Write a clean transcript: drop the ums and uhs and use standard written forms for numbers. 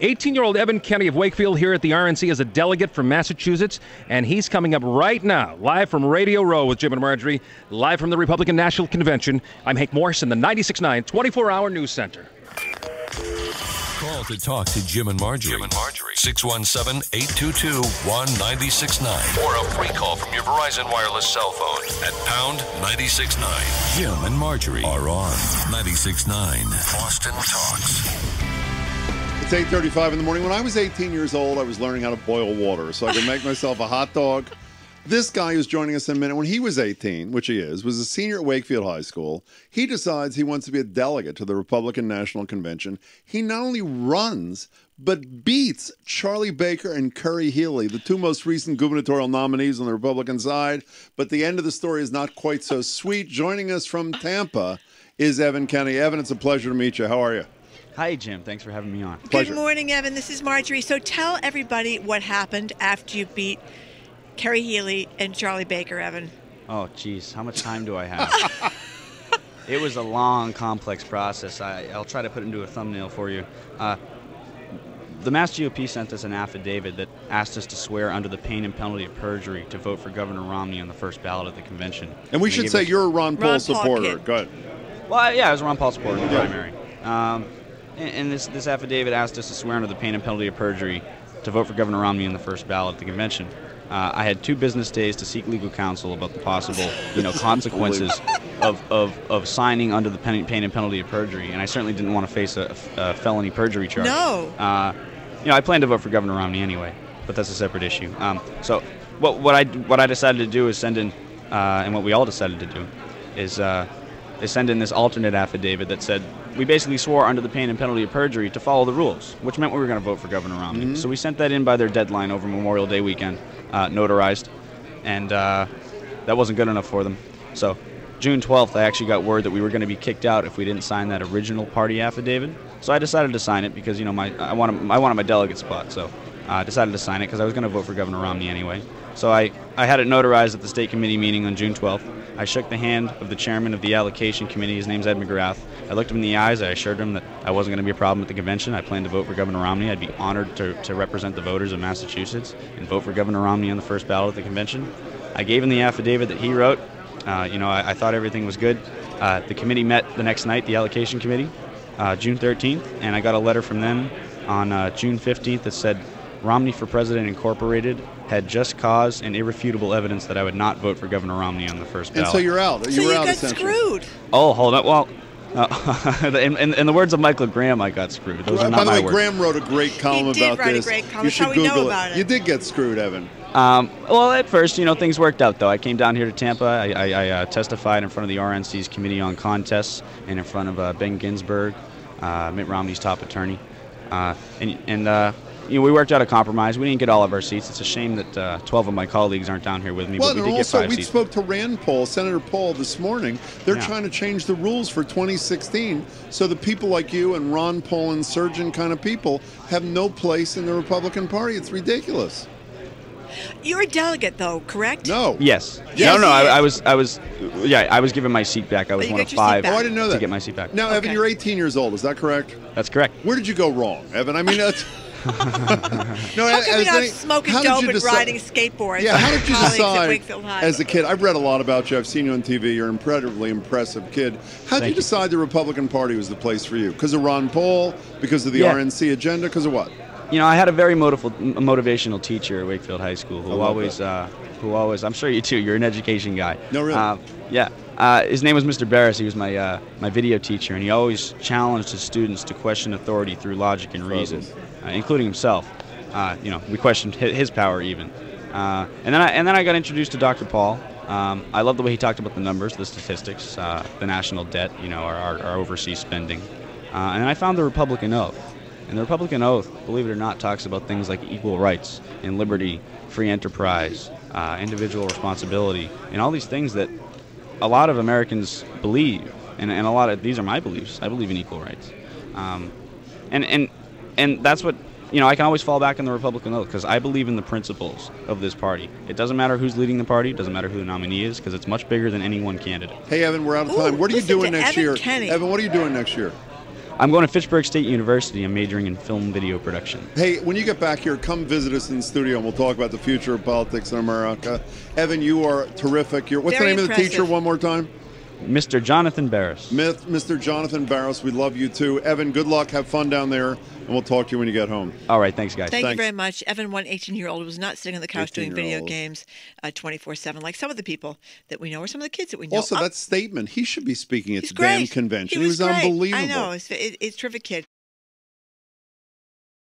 18-year-old Evan Kenney of Wakefield here at the RNC as a delegate from Massachusetts, and he's coming up right now, live from Radio Row with Jim and Margery, live from the Republican National Convention. I'm Hank Morse in the 96.9 24-hour News Center. Call to talk to Jim and Margery. 617-822-1969. Or a free call from your Verizon wireless cell phone at pound 96.9. Jim and Margery are on 96.9 Boston Talks. It's 8:35 in the morning. When I was 18 years old, I was learning how to boil water so I could make myself a hot dog. This guy who's joining us in a minute, when he was 18, which he is, was a senior at Wakefield High School. He decides he wants to be a delegate to the Republican National Convention. He not only runs, but beats Charlie Baker and Curry Healy, the two most recent gubernatorial nominees on the Republican side. But the end of the story is not quite so sweet. Joining us from Tampa is Evan Kenney. Evan, it's a pleasure to meet you. How are you? Hi, Jim. Thanks for having me on. Pleasure. Good morning, Evan. This is Margery. So tell everybody what happened after you beat Curry Healy and Charlie Baker, Evan. Oh, geez. How much time do I have? It was a long, complex process. I'll try to put it into a thumbnail for you. The Mass GOP sent us an affidavit that asked us to swear under the pain and penalty of perjury to vote for Governor Romney on the first ballot at the convention. And we should say you're a Ron Paul supporter. Go ahead. Well, yeah, I was a Ron Paul supporter in the primary. And this affidavit asked us to swear under the pain and penalty of perjury to vote for Governor Romney in the first ballot at the convention. I had 2 business days to seek legal counsel about the possible, consequences of signing under the pain and penalty of perjury, and I certainly didn't want to face a felony perjury charge. No. I planned to vote for Governor Romney anyway, but that's a separate issue. So what I decided to do is send in, and what we all decided to do is send in this alternate affidavit that said we basically swore under the pain and penalty of perjury to follow the rules, which meant we were going to vote for Governor Romney. So we sent that in by their deadline over Memorial Day weekend, notarized, and that wasn't good enough for them. So June 12th, I actually got word that we were going to be kicked out if we didn't sign that original party affidavit. So I decided to sign it because I wanted my delegate spot. So I decided to sign it because I was going to vote for Governor Romney anyway. So I had it notarized at the state committee meeting on June 12th. I shook the hand of the chairman of the allocation committee. His name's Ed McGrath. I looked him in the eyes. I assured him that I wasn't going to be a problem at the convention. I planned to vote for Governor Romney. I'd be honored to represent the voters of Massachusetts and vote for Governor Romney on the first ballot at the convention. I gave him the affidavit that he wrote. I thought everything was good. The committee met the next night, the allocation committee, June 13th, and I got a letter from them on June 15th that said Romney for President Incorporated had just cause and irrefutable evidence that I would not vote for Governor Romney on the first ballot. And so you're out. So you got screwed. Oh, hold on. Well, in the words of Michael Graham, I got screwed. Those are not my words. By the way, Graham wrote a great column about this. He did write a great column. You should Google know about it. You did get screwed, Evan. Well, at first, things worked out, though. I came down here to Tampa. I testified in front of the RNC's Committee on Contests and in front of Ben Ginsburg, Mitt Romney's top attorney. We worked out a compromise. We didn't get all of our seats. It's a shame that 12 of my colleagues aren't down here with me, but we did get 5 seats. We spoke to Rand Paul, Senator Paul, this morning. They're trying to change the rules for 2016 so that people like you and Ron Paul insurgent kind of people have no place in the Republican Party. It's ridiculous. You're a delegate, though, correct? No. Yes. Yes. No. I was given my seat back. I was one of 5 I didn't know that. to get my seat back. Now, Evan, you're 18 years old. Is that correct? That's correct. Where did you go wrong, Evan? I mean, that's... How come you're not smoking dope and riding skateboards? Yeah, how did you decide Wakefield High? as a kid? I've read a lot about you. I've seen you on TV. You're an incredibly impressive kid. How did you decide the Republican Party was the place for you? Because of Ron Paul? Because of the RNC agenda? Because of what? I had a very motivational teacher at Wakefield High School who always, I'm sure you too, you're an education guy. No, really? His name was Mr. Barris. He was my video teacher, and he always challenged his students to question authority through logic and reason, including himself. We questioned his power even. And then I got introduced to Dr. Paul. I love the way he talked about the numbers, the statistics, the national debt, our overseas spending. And then I found the Republican Oath. And the Republican Oath, believe it or not, talks about things like equal rights and liberty, free enterprise, individual responsibility, and all these things that a lot of Americans believe. And a lot of these are my beliefs. I believe in equal rights. And that's what, I can always fall back on the Republican Oath because I believe in the principles of this party. It doesn't matter who's leading the party. It doesn't matter who the nominee is because it's much bigger than any one candidate. Hey, Evan, we're out of time. What are you doing next year? Kenney. Evan, what are you doing next year? I'm going to Fitchburg State University. I'm majoring in film video production. Hey, when you get back here, come visit us in the studio, and we'll talk about the future of politics in America. Evan, you are terrific. What's the name of the teacher one more time? Mr. Jonathan Barris. Mr. Jonathan Barris, we love you too. Evan, good luck. Have fun down there, and we'll talk to you when you get home. All right, thanks, guys. Thank you very much. Evan, one 18-year-old who was not sitting on the couch doing video 18-year-old. games 24/7, like some of the people that we know, or some of the kids that we know. Also, that statement, he should be speaking at He's the damn great. convention. He was great. unbelievable. I know. It's a terrific kid.